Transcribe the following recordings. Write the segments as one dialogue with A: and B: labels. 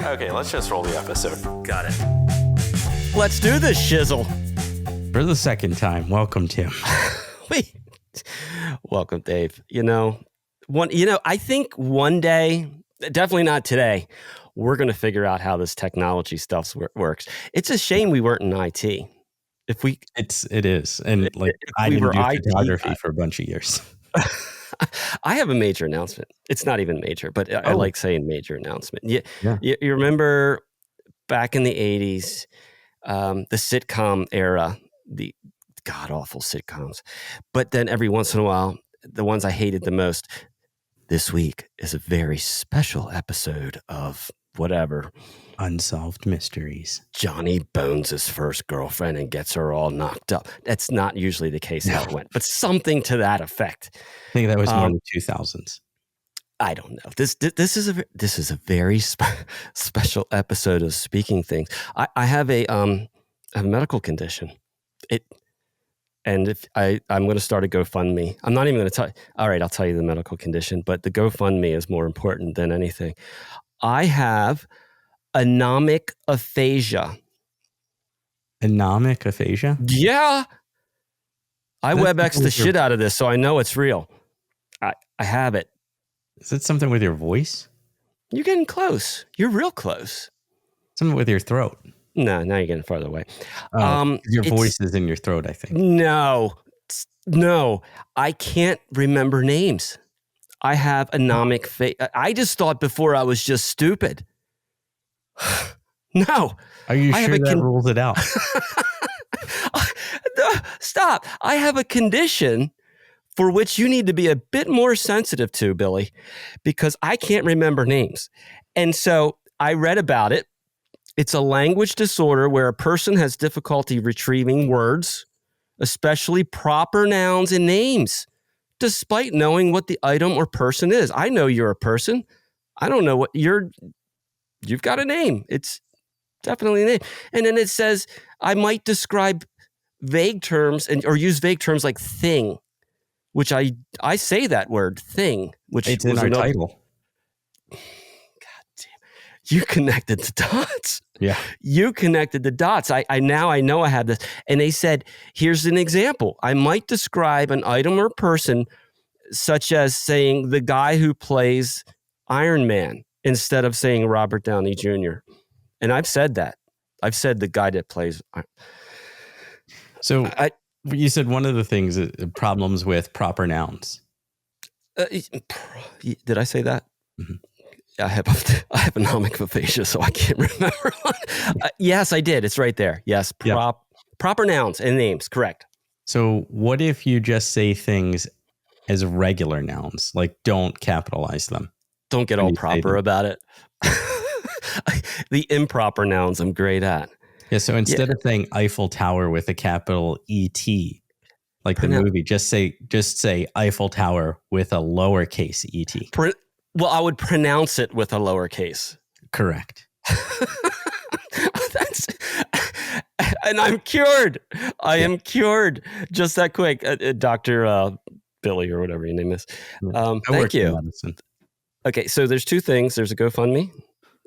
A: Okay, let's just roll the episode.
B: Got it. Let's do this, shizzle.
C: For the second time, welcome, Tim.
B: Wait. Welcome, Dave. I think one day, definitely not today, we're going to figure out how this technology stuff works. It's a shame we weren't in IT.
C: It is. And I didn't do photography for a bunch of years.
B: I have a major announcement. It's not even major, but I like saying major announcement. You remember back in the 80s, the sitcom era, the god-awful sitcoms. But then every once in a while, the ones I hated the most, this week is a very special episode of whatever.
C: Unsolved Mysteries.
B: Johnny bones his first girlfriend and gets her all knocked up. That's not usually the case how it went, but something to that effect.
C: I think that was more in the 2000s.
B: I don't know. This is a very special episode of Speaking Things. I have a medical condition. I'm going to start a GoFundMe. I'm not even going to tell you. All right, I'll tell you the medical condition, but the GoFundMe is more important than anything. I have anomic aphasia.
C: Anomic aphasia?
B: Yeah. I WebEx the shit out of this, so I know it's real. I have it.
C: Is it something with your voice?
B: You're getting close. You're real close.
C: Something with your throat?
B: No, now you're getting farther away.
C: Your voice is in your throat, I think.
B: No, I can't remember names. I have anomic I just thought before I was just stupid. No.
C: Are you sure that rules it out?
B: Stop. I have a condition for which you need to be a bit more sensitive to, Billy, because I can't remember names. And so I read about it. It's a language disorder where a person has difficulty retrieving words, especially proper nouns and names, despite knowing what the item or person is. I know you're a person. I don't know what you've got a name. It's definitely a name. And then it says, I might describe vague terms or use vague terms like thing, which I say that word, thing, which
C: it's in our title.
B: God damn. You connected the dots.
C: Yeah.
B: You connected the dots. I know I have this. And they said, here's an example. I might describe an item or person such as saying the guy who plays Iron Man instead of saying Robert Downey Jr. And I've said that. I've said the guy that plays.
C: So you said one of the things, problems with proper nouns.
B: Did I say that?
C: Mm-hmm.
B: I have anomic aphasia, so I can't remember. Yes, I did. It's right there. Yes, proper nouns and names. Correct.
C: So what if you just say things as regular nouns, like don't capitalize them?
B: Don't get all proper about it. The improper nouns I'm great at.
C: Yeah, so instead of saying Eiffel Tower with a capital E-T, like the movie, just say Eiffel Tower with a lowercase E-T.
B: Well, I would pronounce it with a lowercase.
C: Correct.
B: And I'm cured. I am cured. Just that quick. Dr. Billy or whatever your name is. Thank you. Okay, so there's two things. There's a GoFundMe,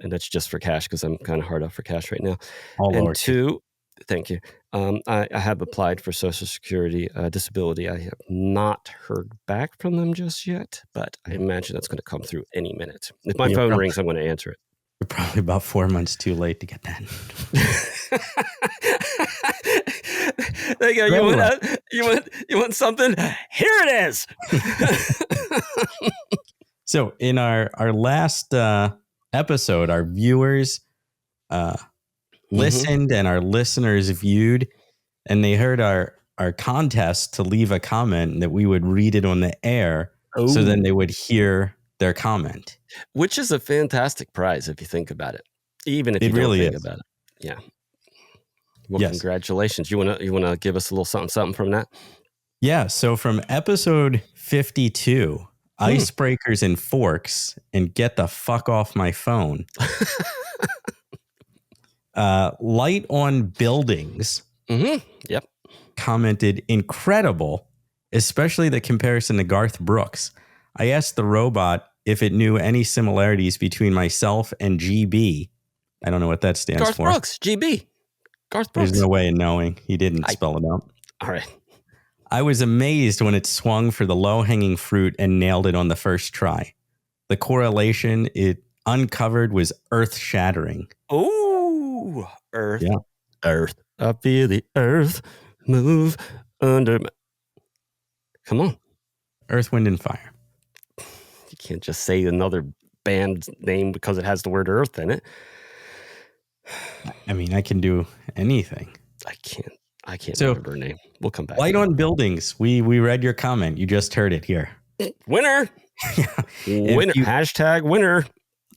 B: and that's just for cash because I'm kind of hard up for cash right now. And two, thank you. I have applied for Social Security disability. I have not heard back from them just yet, but I imagine that's going to come through any minute. If my phone rings, I'm going to answer it.
C: You're probably about 4 months too late to get that.
B: There you go. You want something? Here it is.
C: So in our last episode, our viewers listened and our listeners viewed, and they heard our contest to leave a comment that we would read it on the air. So then they would hear their comment.
B: Which is a fantastic prize if you think about it. Even if you
C: really
B: don't think about it. Yeah. Well, congratulations. You wanna give us a little something from that?
C: Yeah. So from episode 52, Icebreakers and Forks, and Get the Fuck Off My Phone. Light on Buildings.
B: Yep.
C: Commented, incredible, especially the comparison to Garth Brooks. I asked the robot if it knew any similarities between myself and GB, I don't know what that stands
B: Garth
C: for.
B: Brooks, GB. Garth Brooks.
C: There's no way of knowing. He didn't spell it out.
B: All right.
C: I was amazed when it swung for the low-hanging fruit and nailed it on the first try. The correlation it uncovered was earth-shattering.
B: Oh, earth.
C: Yeah.
B: Earth. I feel the earth move under me. Come on.
C: Earth, Wind, and Fire.
B: You can't just say another band's name because it has the word earth in it.
C: I mean, I can do anything.
B: I can't
C: So,
B: remember her name. We'll come back.
C: Light on Buildings. We read your comment. You just heard it here.
B: Winner. Winner. Hashtag winner.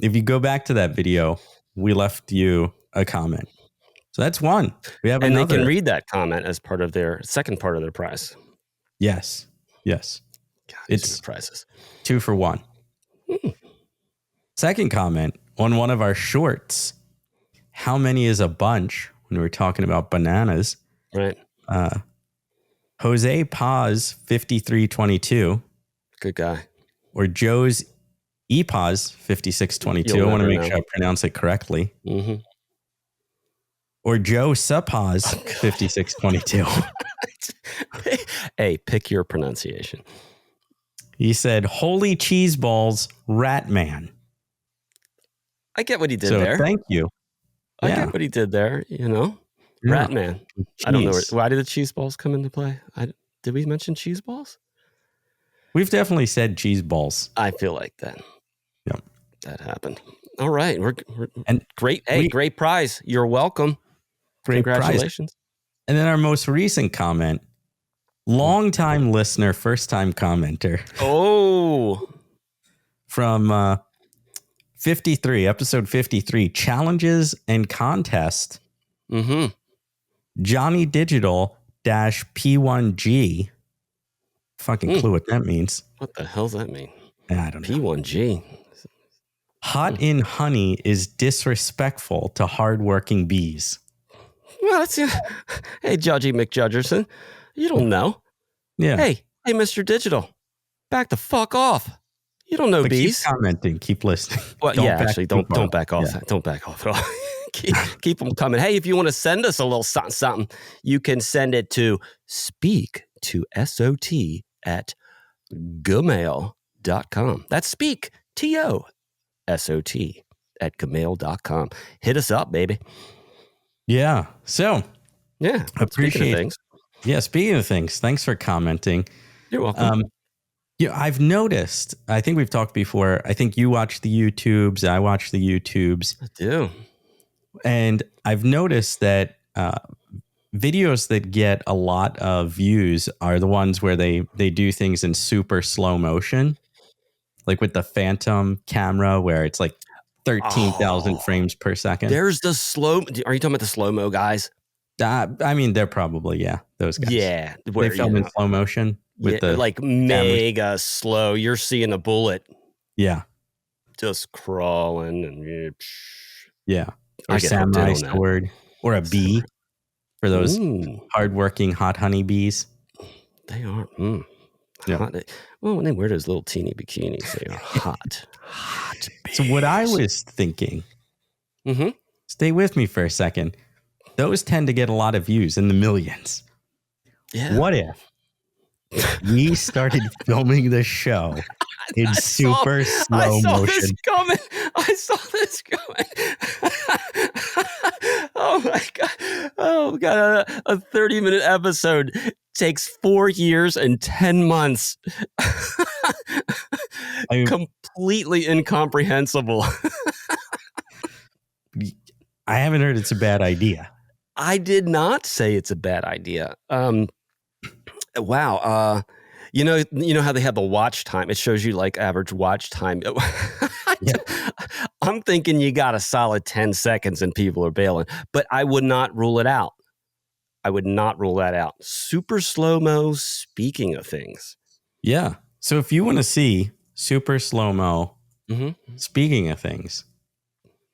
C: If you go back to that video, we left you a comment. So that's one. We have another.
B: They can read that comment as part of their second part of their prize.
C: Yes. God,
B: it's prizes.
C: 2 for 1. Second comment on one of our shorts. How many is a bunch? When we were talking about bananas.
B: Right.
C: Jose Paz 5322.
B: Good guy.
C: Or Joe's Epaz 5622. I want to make sure I pronounce it correctly.
B: Mm-hmm.
C: Or Joe Supaz 5622.
B: Hey, pick your pronunciation.
C: He said, "Holy cheese balls, Rat Man."
B: I get what he did there.
C: Thank you.
B: I get what he did there. Rat Man. Cheese. I don't know why did the cheese balls come into play. Did we mention cheese balls?
C: We've definitely said cheese balls.
B: I feel like that.
C: Yep,
B: that happened. All right, we're and great. Hey, great prize. You're welcome.
C: Great
B: Congratulations.
C: Prize. And then our most recent comment. Long-time listener, first-time commenter.
B: Oh.
C: From 53, episode 53, Challenges and Contest.
B: Mm-hmm.
C: Johnny Digital -P1G. Fucking clue what that means.
B: What the hell's that mean?
C: I don't know.
B: P1G.
C: Hot in honey is disrespectful to hardworking bees.
B: Well, hey, Judgy McJudgerson. You don't know.
C: Yeah.
B: Hey, Mr. Digital. Back the fuck off. You don't know bees.
C: Keep commenting. Keep listening.
B: Well, don't back off. Yeah. Don't back off at all. keep them coming. Hey, if you want to send us a little something, you can send it to speak to SOT at gmail.com. That's speak, TOSOT at gmail.com. Hit us up, baby.
C: Yeah. So,
B: yeah.
C: Appreciate things. Yeah. Speaking of things, thanks for commenting.
B: You're welcome.
C: I've noticed, I think we've talked before. I think you watch the YouTubes. I watch the YouTubes.
B: I do.
C: And I've noticed that videos that get a lot of views are the ones where they do things in super slow motion, like with the Phantom camera, where it's like 13,000 frames per second.
B: There's the slow. Are you talking about the slow-mo guys?
C: I mean, they're probably, those guys.
B: Yeah.
C: They film in slow motion with the
B: like mega slow. You're seeing a bullet.
C: Yeah.
B: Just crawling and
C: yeah. Or a samurai sword or a bee for those hardworking hot honey bees.
B: They are. Yeah. Hot. Well, when they wear those little teeny bikinis, they are hot. Hot bees.
C: So what I was thinking, stay with me for a second. Those tend to get a lot of views in the millions.
B: Yeah.
C: What if we started filming the show in super slow motion?
B: I saw this coming. Oh my God. Oh God. A 30-minute episode takes 4 years and 10 months. Completely incomprehensible.
C: I haven't heard it's a bad idea.
B: I did not say it's a bad idea. Wow. You know how they have the watch time? It shows you like average watch time. Yeah. I'm thinking you got a solid 10 seconds and people are bailing, but I would not rule it out. I would not rule that out. Super slow-mo, speaking of things.
C: Yeah. So if you want to see super slow-mo, speaking of things,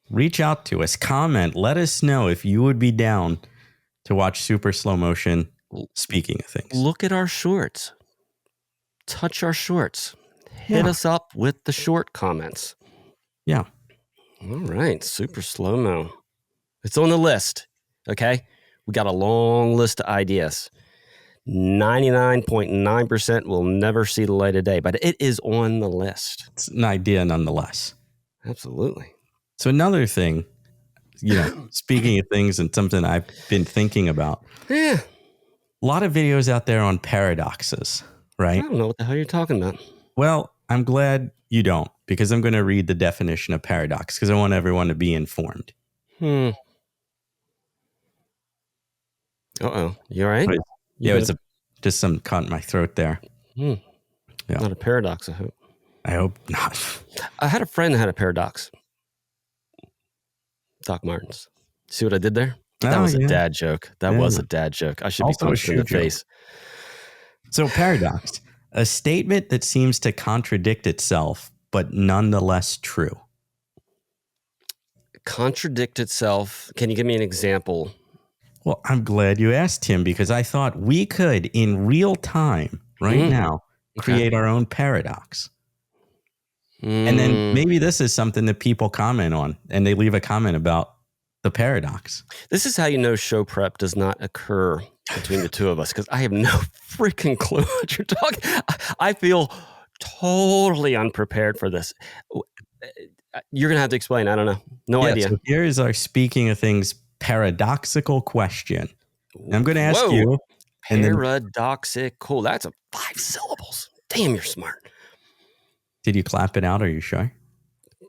C: reach out to us, comment, let us know if you would be down to watch super slow motion, speaking of things.
B: Look at our shorts. Touch our shorts. Hit us up with the short comments.
C: Yeah.
B: All right. Super slow-mo. It's on the list. Okay. We got a long list of ideas. 99.9% will never see the light of day, but it is on the list.
C: It's an idea nonetheless.
B: Absolutely.
C: So another thing, speaking of things and something I've been thinking about.
B: Yeah.
C: A lot of videos out there on paradoxes, right?
B: I don't know what the hell you're talking about.
C: Well, I'm glad you don't, because I'm going to read the definition of paradox because I want everyone to be informed.
B: Uh-oh. You all right?
C: It's just some caught in my throat there.
B: Yeah. Not a paradox, I hope.
C: I hope not.
B: I had a friend that had a paradox. Doc Martens. See what I did there? That was a dad joke. That was a dad joke. I should
C: Also
B: be punched in the face.
C: So paradox, a statement that seems to contradict itself, but nonetheless true.
B: Contradict itself. Can you give me an example?
C: Well, I'm glad you asked, Tim, because I thought we could, in real time, right now, create our own paradox. And then maybe this is something that people comment on, and they leave a comment about the paradox.
B: This is how you know show prep does not occur between the two of us, because I have no freaking clue what you're talking. I feel totally unprepared for this. You're going to have to explain. I don't know. No idea.
C: So here is our speaking of things paradoxical question. I'm going to ask you.
B: Paradoxical. That's 5 syllables. Damn, you're smart.
C: Did you clap it out? Are you sure?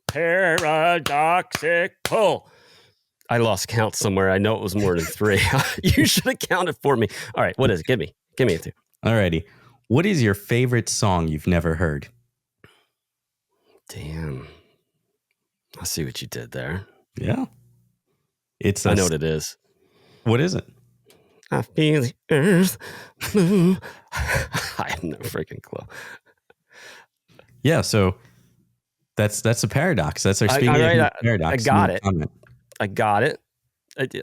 B: Paradoxical. I lost count somewhere. I know it was more than 3. You should have counted for me. All right. What is it? Give me a 2.
C: All righty. What is your favorite song you've never heard?
B: Damn. I see what you did there.
C: Yeah.
B: I know what it is.
C: What is it?
B: I feel the earth move. I have no freaking clue.
C: Yeah, so that's a paradox. That's our speaking of paradox.
B: I got it.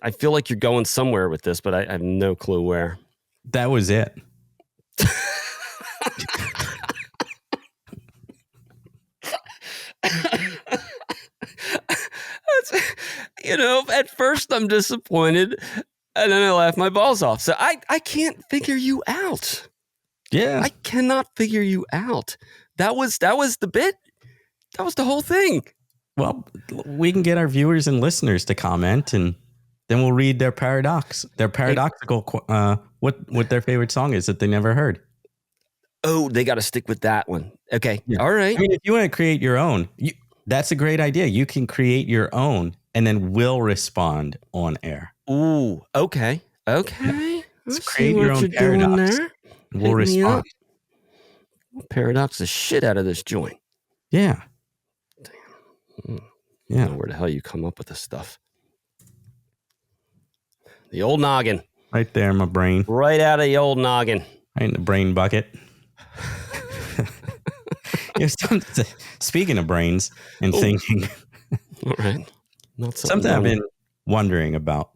B: I feel like you're going somewhere with this, but I have no clue where.
C: That was it.
B: At first I'm disappointed, and then I laugh my balls off. So I can't figure you out.
C: Yeah.
B: I cannot figure you out. That was the bit. That was the whole thing.
C: Well, we can get our viewers and listeners to comment, and then we'll read their paradoxical, what their favorite song is that they never heard.
B: Oh, they got to stick with that one. Okay. Yeah. All right.
C: I mean, if you want to create your own, that's a great idea. You can create your own, and then we'll respond on air.
B: Ooh. Okay. Yeah.
C: Let's create your own paradox. We'll respond.
B: We'll paradox the shit out of this joint.
C: Yeah.
B: Damn. Yeah. I don't know where the hell you come up with this stuff. The old noggin.
C: Right there in my brain.
B: Right out of the old noggin.
C: Right in the brain bucket. Speaking of brains and thinking.
B: All right. Not
C: something I've been wondering about.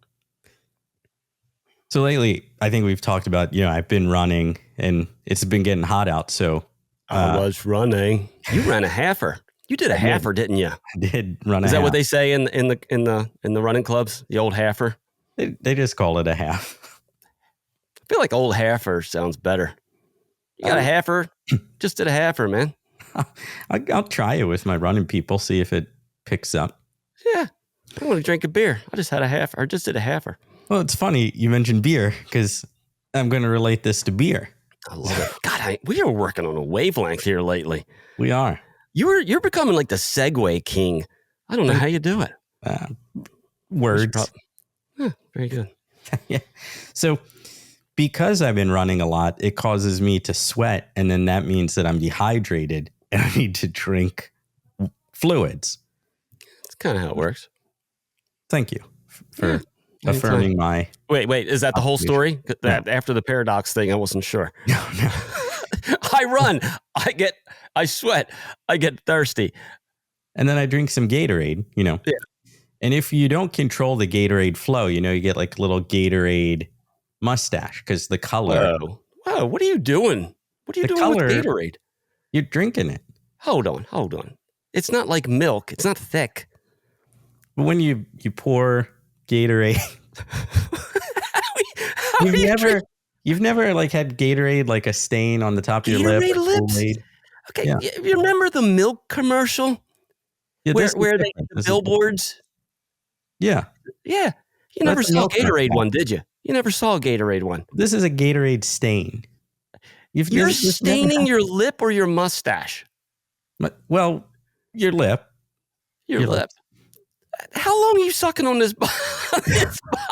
C: So lately, I think we've talked about, I've been running and it's been getting hot out. So
B: I was running. You ran a halfer. You did a halfer, didn't you?
C: I did run a half.
B: Is that what they say in the running clubs? The old halfer?
C: They just call it a half.
B: I feel like old halfer sounds better. You got a halfer? Just did a halfer, man.
C: I'll try it with my running people, see if it picks up.
B: Yeah. I want to drink a beer. I just had a half, or just did a halfer.
C: Well, it's funny you mentioned beer because I'm going to relate this to beer.
B: I love it. God, we are working on a wavelength here lately.
C: We are.
B: You're becoming like the Segway king. I don't know how you do it.
C: Words.
B: Very good.
C: Yeah. So because I've been running a lot, it causes me to sweat, and then that means that I'm dehydrated and I need to drink fluids.
B: That's kind of how it works.
C: Thank you for affirming my...
B: Wait, is that the whole story? After the paradox thing, I wasn't sure.
C: No.
B: I run, I sweat, I get thirsty.
C: And then I drink some Gatorade, Yeah. And if you don't control the Gatorade flow, you get like a little Gatorade mustache because the color...
B: Whoa, what are you doing? What are you doing with Gatorade?
C: You're drinking it.
B: Hold on. It's not like milk. It's not thick.
C: But when you pour Gatorade.
B: How are you drink
C: You've never like had Gatorade like a stain on the top of your lip
B: Gatorade
C: or
B: lips?
C: Kool-Aid?
B: Okay,
C: Yeah.
B: you remember the milk commercial
C: Yeah,
B: where
C: this is
B: they
C: different.
B: the billboards?
C: Yeah.
B: Yeah, you never
C: That's a
B: saw a
C: milk
B: Gatorade
C: commercial.
B: one, did you? You never saw a Gatorade one.
C: This is a Gatorade stain. You've
B: You're
C: never
B: staining
C: had,
B: your lip or your mustache?
C: well, your lip.
B: Your lip. How long are you sucking on this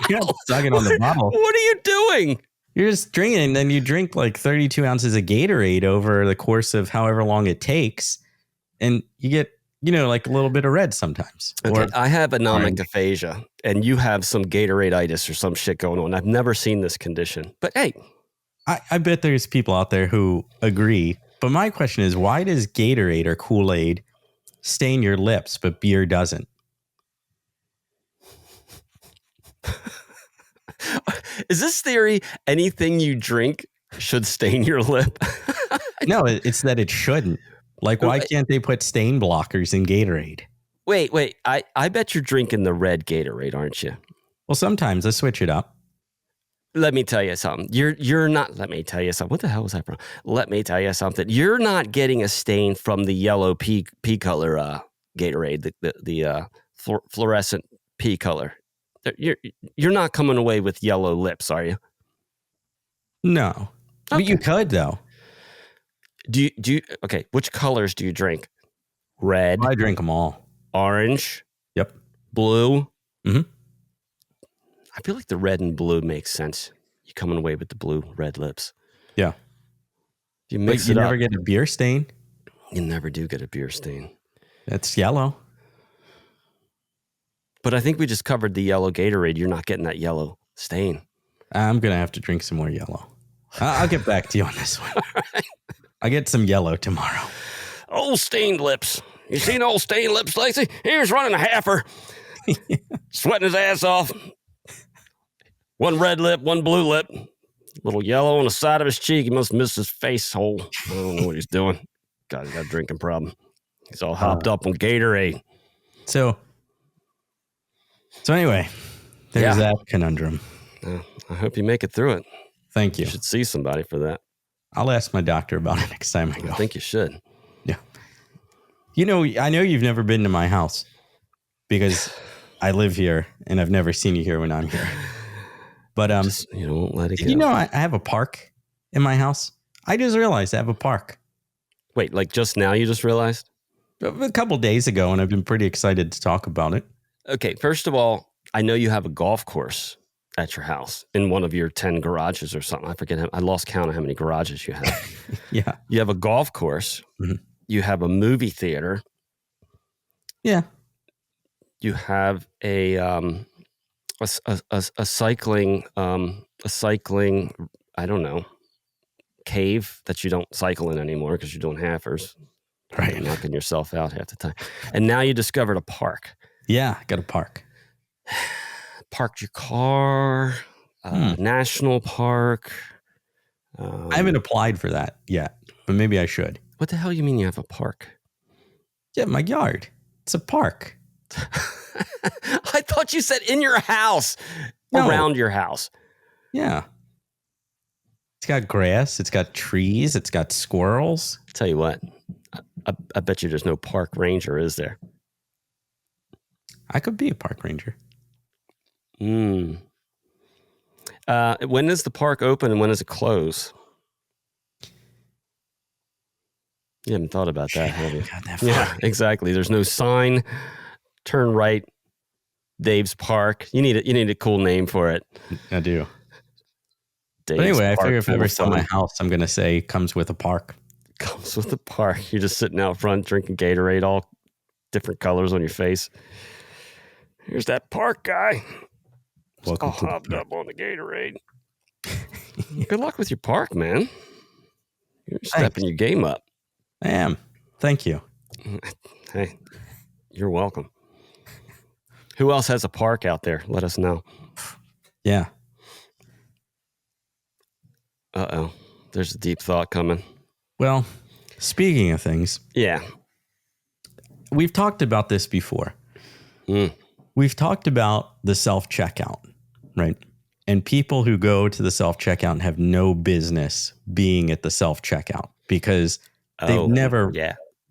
C: You're not sucking on the bottle.
B: What are you doing?
C: You're just drinking, and then you drink like 32 ounces of Gatorade over the course of however long it takes, and you get, like a little bit of red sometimes.
B: Okay, I have anomic
C: orange.
B: aphasia, and you have some Gatorade-itis or some shit going on. I've never seen this condition. But hey,
C: I bet there's people out there who agree. But my question is, why does Gatorade or Kool-Aid stain your lips, but beer doesn't?
B: is this theory anything you drink should stain your lip?
C: No, it's that it shouldn't. Like, why can't they put stain blockers in Gatorade?
B: Wait. I bet you're drinking the red Gatorade, aren't you?
C: Well, sometimes I switch it up.
B: Let me tell you something. You're not. Let me tell you something. What the hell was that from? Let me tell you something. You're not getting a stain from the yellow pea color Gatorade, the fluorescent pea color. You're not coming away with yellow lips, are you?
C: No,
B: okay.
C: But you could though.
B: Do you? Okay, which colors do you drink? Red.
C: I drink them all.
B: Orange.
C: Yep.
B: Blue.
C: Mm-hmm.
B: I feel like the red and blue makes sense. You coming away with the blue, red lips.
C: Yeah.
B: You mix
C: you
B: it up.
C: never get a beer stain.
B: You never do get a beer stain.
C: That's yellow.
B: But I think we just covered the yellow Gatorade. You're not getting that yellow stain.
C: I'm going to have to drink some more yellow. I'll get back to you on this one. Right. I'll get some yellow tomorrow.
B: Old stained lips. You seen old stained lips, Lacey? Here's running a halfer. Sweating his ass off. One red lip, one blue lip. Little yellow on the side of his cheek. He must miss his face hole. I don't know what he's doing. God, he's got a drinking problem. He's all hopped up on Gatorade.
C: So anyway, there's that conundrum.
B: I hope you make it through it.
C: Thank you.
B: You should see somebody for that.
C: I'll ask my doctor about it next time I go.
B: I think you should.
C: Yeah. I know you've never been to my house because I live here and I've never seen you here when I'm here. But
B: just, won't let it go.
C: I have a park in my house. I just realized I have a park.
B: Wait, like just now you just realized?
C: A couple days ago, and I've been pretty excited to talk about it.
B: Okay, first of all, I know you have a golf course at your house in one of your 10 garages or something. I forget. I lost count of how many garages you have.
C: Yeah.
B: You have a golf course. Mm-hmm. You have a movie theater.
C: Yeah.
B: You have a cycling, I don't know, cave that you don't cycle in anymore because you're doing halfers.
C: Right.
B: You're knocking yourself out half the time. And now you discovered a park.
C: Yeah, I got a park.
B: Parked your car, national park.
C: I haven't applied for that yet, but maybe I should.
B: What the hell you mean you have a park?
C: Yeah, my yard. It's a park.
B: I thought you said in your house, around your house.
C: Yeah. It's got grass. It's got trees. It's got squirrels.
B: I'll tell you what, I bet you there's no park ranger, is there?
C: I could be a park ranger.
B: When does the park open and when does it close? You haven't thought about that, have you? Yeah, exactly. There's no sign. Turn right, Dave's Park. You need a cool name for it.
C: I do.
B: Dave's
C: but anyway, I
B: Park,
C: figure if I ever sell my house, I'm going to say comes with a park.
B: Comes with a park. You're just sitting out front drinking Gatorade, all different colors on your face. Here's that park guy.
C: Welcome
B: all hopped up on the Gatorade. Good luck with your park, man. You're stepping your game up.
C: I am. Thank you.
B: Hey, you're welcome. Who else has a park out there? Let us know.
C: Yeah.
B: Uh-oh. There's a deep thought coming.
C: Well, speaking of things.
B: Yeah.
C: We've talked about this before. we've talked about the self-checkout, right? And people who go to the self-checkout have no business being at the self-checkout because they've never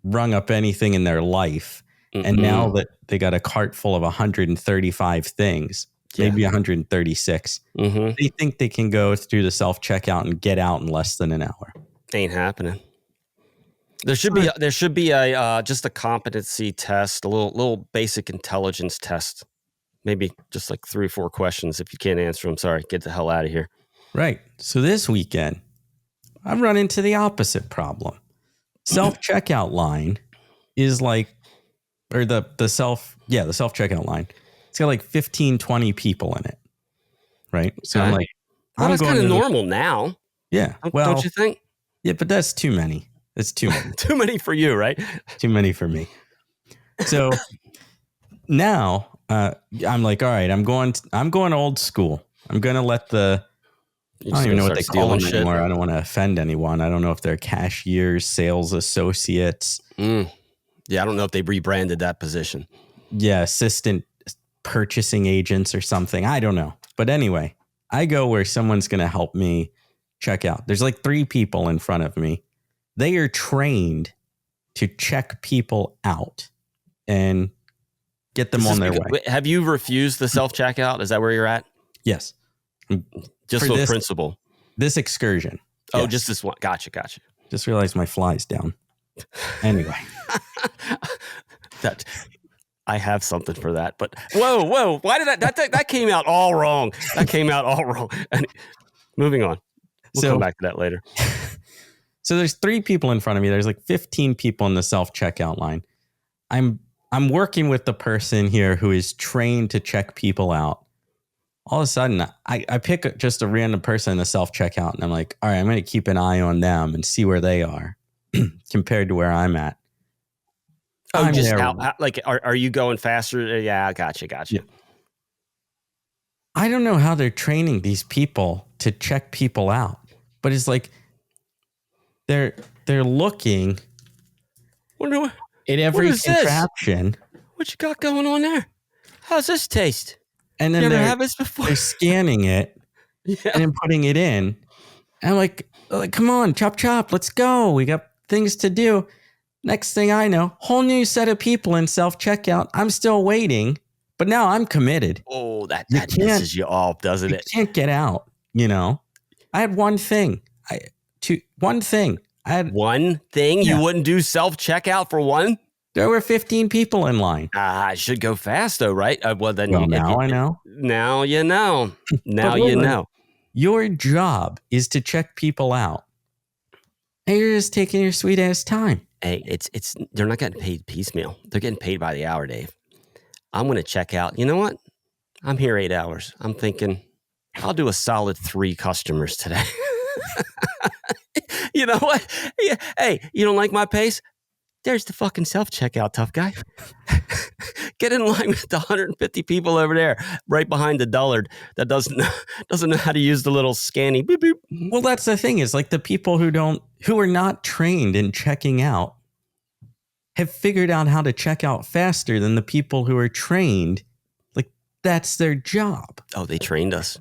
C: rung up anything in their life. And now that they got a cart full of 135 things, maybe 136, they think they can go through the self-checkout and get out in less than an hour.
B: Ain't happening. There should be a just a competency test, a little basic intelligence test. Maybe just like 3 or 4 questions. If you can't answer them, sorry, get the hell out of here.
C: Right. So this weekend, I've run into the opposite problem. Self-checkout line is like, or the self-checkout line. It's got like 15, 20 people in it. Right. So I'm like,
B: that's kind of normal now.
C: Yeah.
B: Well, don't you think?
C: Yeah, but that's too many. It's too many.
B: Too many for you, right?
C: Too many for me. So now I'm like, all right, I'm going old school. I'm going to let I don't even know what they call them anymore. I don't want to offend anyone. I don't know if they're cashiers, sales associates.
B: Yeah, I don't know if they rebranded that position.
C: Yeah, assistant purchasing agents or something. I don't know. But anyway, I go where someone's going to help me check out. There's like 3 people in front of me. They are trained to check people out and get them on their way.
B: Have you refused the self-checkout? Is that where you're at?
C: Yes.
B: Just for principle.
C: This excursion.
B: Oh, yes. Just this one. Gotcha.
C: Just realized my fly's down. Anyway.
B: I have something for that, but whoa. Why did that came out all wrong. That came out all wrong. And moving on. We'll come back to that later.
C: So there's 3 people in front of me. There's like 15 people in the self-checkout line. I'm working with the person here who is trained to check people out. All of a sudden, I pick just a random person in the self-checkout, and I'm like, all right, I'm going to keep an eye on them and see where they are compared to where I'm at.
B: Oh, just are you going faster? Yeah, gotcha. Yeah.
C: I don't know how they're training these people to check people out, but it's like they're looking at every contraption.
B: What you got going on there? How's this taste?
C: And then
B: you ever have this before?
C: They're scanning it and then putting it in. And I'm like, come on, chop, let's go. We got things to do. Next thing I know, whole new set of people in self-checkout. I'm still waiting, but now I'm committed.
B: Oh, that pisses you off, doesn't it?
C: You can't get out, I had one thing. One thing. I had
B: one thing? Yeah. You wouldn't do self-checkout for one?
C: There were 15 people in line.
B: I should go fast though, right?
C: Now I know.
B: Now you know. Now you know.
C: Your job is to check people out. And you're just taking your sweet ass time.
B: Hey, it's they're not getting paid piecemeal. They're getting paid by the hour, Dave. I'm going to check out. You know what? I'm here 8 hours. I'm thinking I'll do a solid 3 customers today. You know what? Hey, you don't like my pace? There's the fucking self-checkout, tough guy. Get in line with the 150 people over there, right behind the dullard that doesn't know how to use the little scanning beep beep.
C: Well, that's the thing is like the people who are not trained in checking out have figured out how to check out faster than the people who are trained. Like that's their job.
B: Oh, they trained us.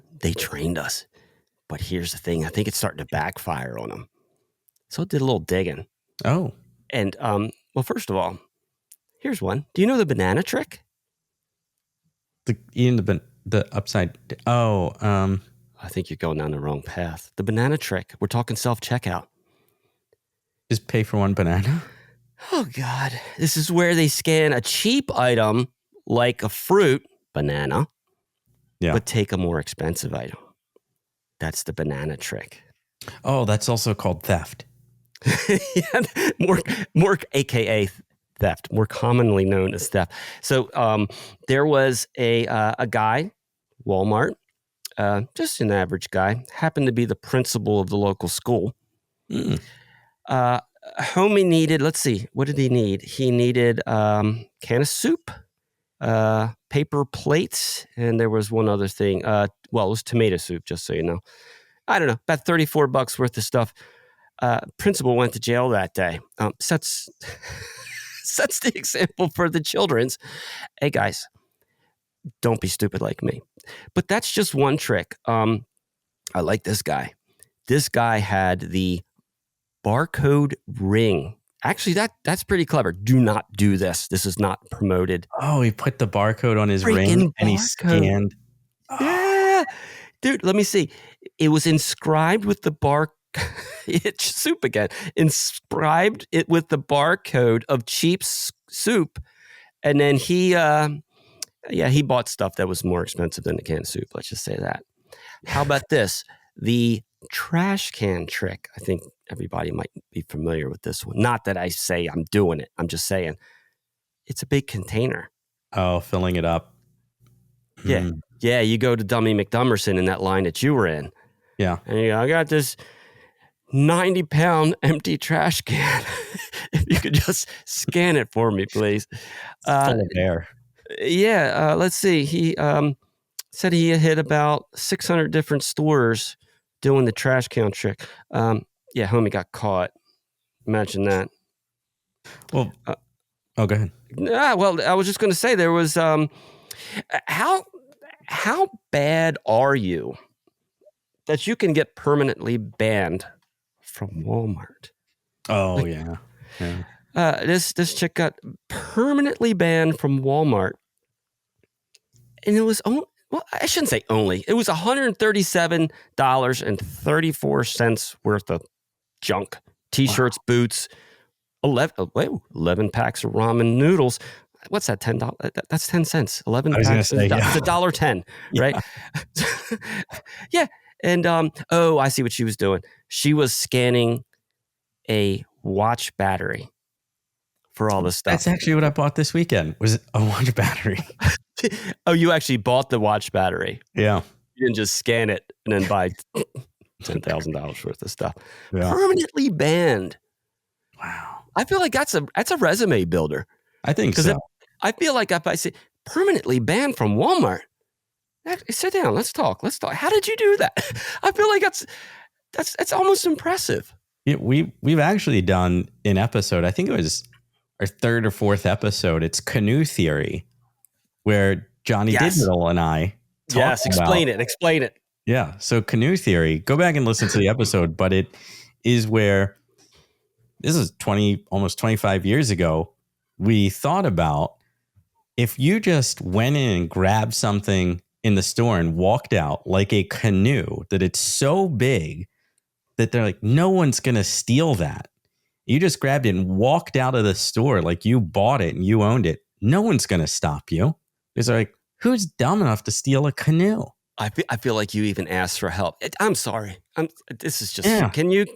B: But here's the thing. I think it's starting to backfire on them. So I did a little digging.
C: Oh.
B: And, well, first of all, here's one. Do you know the banana trick?
C: The upside. Oh,
B: I think you're going down the wrong path. The banana trick. We're talking self-checkout.
C: Just pay for one banana?
B: Oh, God. This is where they scan a cheap item like a fruit, banana, but take a more expensive item. That's the banana trick.
C: Oh, that's also called theft.
B: more AKA theft, more commonly known as theft. So there was a guy, Walmart, just an average guy, happened to be the principal of the local school. Homie needed, let's see, what did he need? He needed can of soup, paper plates, and there was one other thing. Well, it was tomato soup, just so you know. I don't know, about $34 worth of stuff. Principal went to jail that day. Sets the example for the children's. Hey guys, Don't be stupid like me. But that's just one trick. I like this guy. This guy had the barcode ring. Actually, that's pretty clever. Do not do this. This is not promoted.
C: Oh, he put the barcode on his ring
B: Freaking
C: and he
B: barcode.
C: scanned.
B: Yeah. Dude, let me see. It was inscribed with the it's soup again. Inscribed it with the barcode of cheap soup. And then he bought stuff that was more expensive than the can of soup. Let's just say that. How about this? The trash can trick. I think everybody might be familiar with this one. Not that I say I'm doing it. I'm just saying it's a big container.
C: Oh, filling it up.
B: Yeah. Yeah. You go to Dummy McDummerson in that line that you were in.
C: Yeah.
B: And you go, I got this 90-pound empty trash can. If you could just scan it for me, please.
C: Full of air.
B: Yeah. Let's see. He said he hit about 600 different stores doing the trash can trick. Yeah, homie got caught. Imagine that.
C: Well, go ahead.
B: Well, I was just going to say there was how bad are you that you can get permanently banned from Walmart?
C: Oh, like, yeah.
B: This chick got permanently banned from Walmart, and it was only. Well, I shouldn't say only. It was $137.34 worth of junk. T-shirts, boots, 11 packs of ramen noodles. What's that, $10? That's 10 cents. 11 packs. It's $1.10, right? Yeah. And, I see what she was doing. She was scanning a watch battery for all this stuff.
C: That's actually what I bought this weekend, was a watch battery.
B: Oh, you actually bought the watch battery.
C: Yeah.
B: You didn't just scan it and then buy $10,000 worth of stuff.
C: Yeah.
B: Permanently banned.
C: Wow.
B: I feel like that's a resume builder.
C: I think so.
B: I feel like if I say permanently banned from Walmart, sit down, let's talk. How did you do that? I feel like that's almost impressive.
C: Yeah, we've actually done an episode, I think it was our third or fourth episode. It's Canoe Theory, where Johnny Digital and I talked
B: explain
C: about,
B: it.
C: Yeah, so Canoe Theory, go back and listen to the episode, but it is where, this is almost 25 years ago, we thought about if you just went in and grabbed something in the store and walked out like a canoe, that it's so big that they're like, no one's going to steal that. You just grabbed it and walked out of the store like you bought it and you owned it. No one's going to stop you. Because they're like, who's dumb enough to steal a canoe?
B: I feel like you even asked for help. I'm sorry. This is just, Can you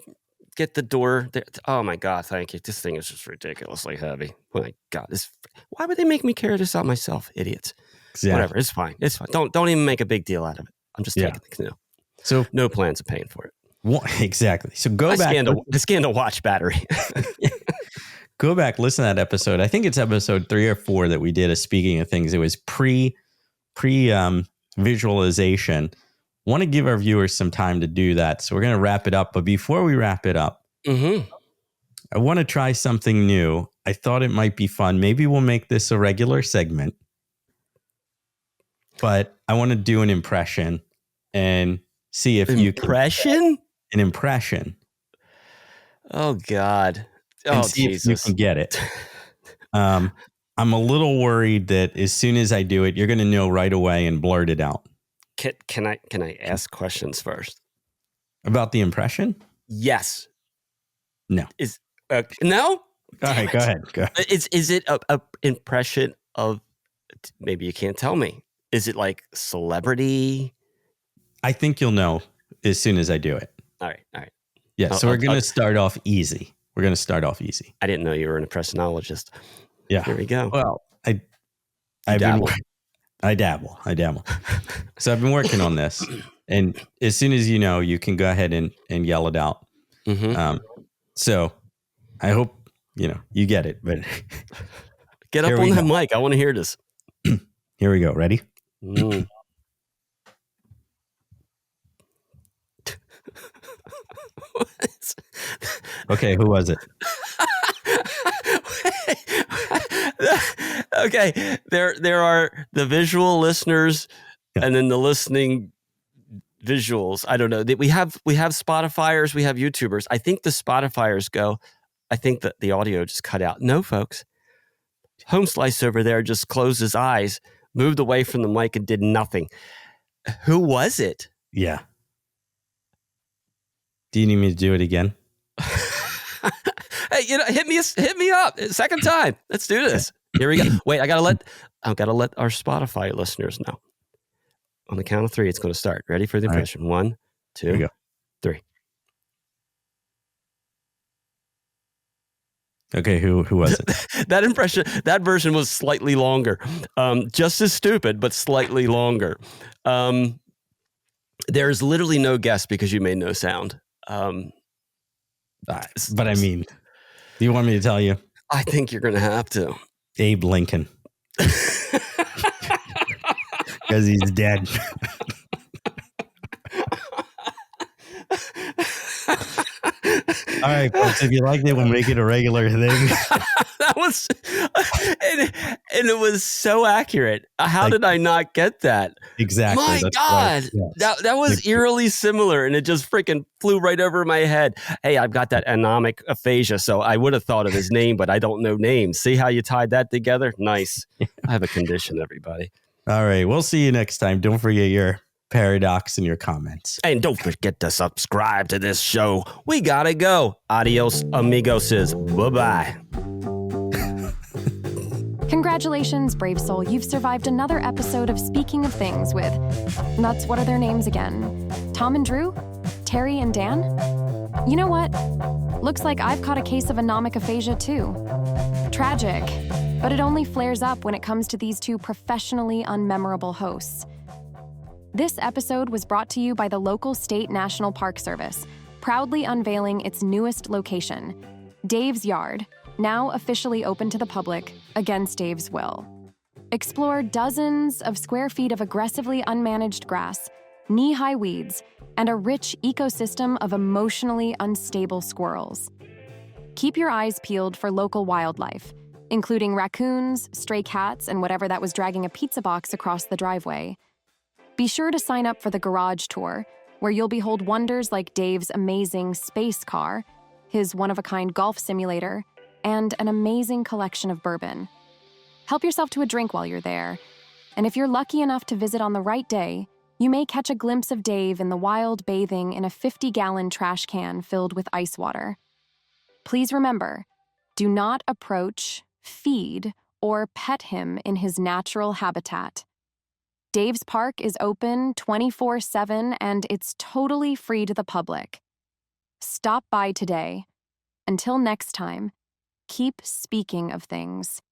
B: get the door there? Oh my God, thank you. This thing is just ridiculously heavy. Oh my God, why would they make me carry this out myself? Idiots. Exactly. Whatever, it's fine. It's fine. Don't even make a big deal out of it. I'm just taking the canoe. So no plans of paying for it.
C: Exactly. So go back.
B: I scanned a watch battery.
C: Go back, listen to that episode. I think it's episode 3 or 4 that we did of Speaking of Things. It was pre visualization. Want to give our viewers some time to do that. So we're going to wrap it up. But before we wrap it up, I want to try something new. I thought it might be fun. Maybe we'll make this a regular segment. But I want to do an impression and see if you can. An impression.
B: Oh, God.
C: And see if you can get it. I'm a little worried that as soon as I do it, you're going to know right away and blurt it out.
B: Can I ask questions first
C: about the impression?
B: Yes.
C: No.
B: No?
C: All right, go ahead.
B: Is it a impression of? Maybe you can't tell me. Is it like celebrity?
C: I think you'll know as soon as I do it.
B: All right.
C: Yeah. So we're going to start off easy. I didn't know you were an impressionologist. Yeah.
B: Here we go.
C: Well, I dabble. So I've been working on this, and as soon as you know, you can go ahead and yell it out. So I hope you get it. But
B: get up on that mic. I want to hear this.
C: Here we go. Ready? Okay, who was it?
B: Okay, there are the visual listeners, and then the listening visuals. I don't know. We have Spotifyers, we have YouTubers. I think the Spotifyers go. I think that the audio just cut out. No, folks. Home Slice over there just closed his eyes, moved away from the mic, and did nothing. Who was it?
C: Yeah. Do you need me to do it again?
B: Hey, hit me up. Second time. Let's do this. Here we go. Wait, I've got to let our Spotify listeners know. On the count of 3, it's going to start. Ready for the impression? Right. 1, 2, 3.
C: Okay, who was it?
B: That version was slightly longer. Just as stupid, but slightly longer. There's literally no guess because you made no sound.
C: But I mean, do you want me to tell you?
B: I think you're going to have to.
C: Abe Lincoln. Because he's dead. All right, folks, if you liked it, we'll make it a regular thing.
B: That was, and it was so accurate. How did I not get that?
C: Exactly.
B: My God, yes. that was eerily similar, and it just freaking flew right over my head. Hey, I've got that anomic aphasia, so I would have thought of his name, but I don't know names. See how you tied that together? Nice. I have a condition, everybody.
C: All right, we'll see you next time. Don't forget your paradox in your comments.
B: And don't forget to subscribe to this show. We gotta go. Adios, amigoses. Bye-bye.
A: Congratulations, brave soul. You've survived another episode of Speaking of Things with, what are their names again? Tom and Drew? Terry and Dan? You know what? Looks like I've caught a case of anomic aphasia too. Tragic, but it only flares up when it comes to these two professionally unmemorable hosts. This episode was brought to you by the local State National Park Service, proudly unveiling its newest location, Dave's Yard, now officially open to the public against Dave's will. Explore dozens of square feet of aggressively unmanaged grass, knee-high weeds, and a rich ecosystem of emotionally unstable squirrels. Keep your eyes peeled for local wildlife, including raccoons, stray cats, and whatever that was dragging a pizza box across the driveway. Be sure to sign up for the Garage Tour, where you'll behold wonders like Dave's amazing space car, his one-of-a-kind golf simulator, and an amazing collection of bourbon. Help yourself to a drink while you're there, and if you're lucky enough to visit on the right day, you may catch a glimpse of Dave in the wild bathing in a 50-gallon trash can filled with ice water. Please remember, do not approach, feed, or pet him in his natural habitat. Dave's Park is open 24/7 and it's totally free to the public. Stop by today. Until next time, keep speaking of things.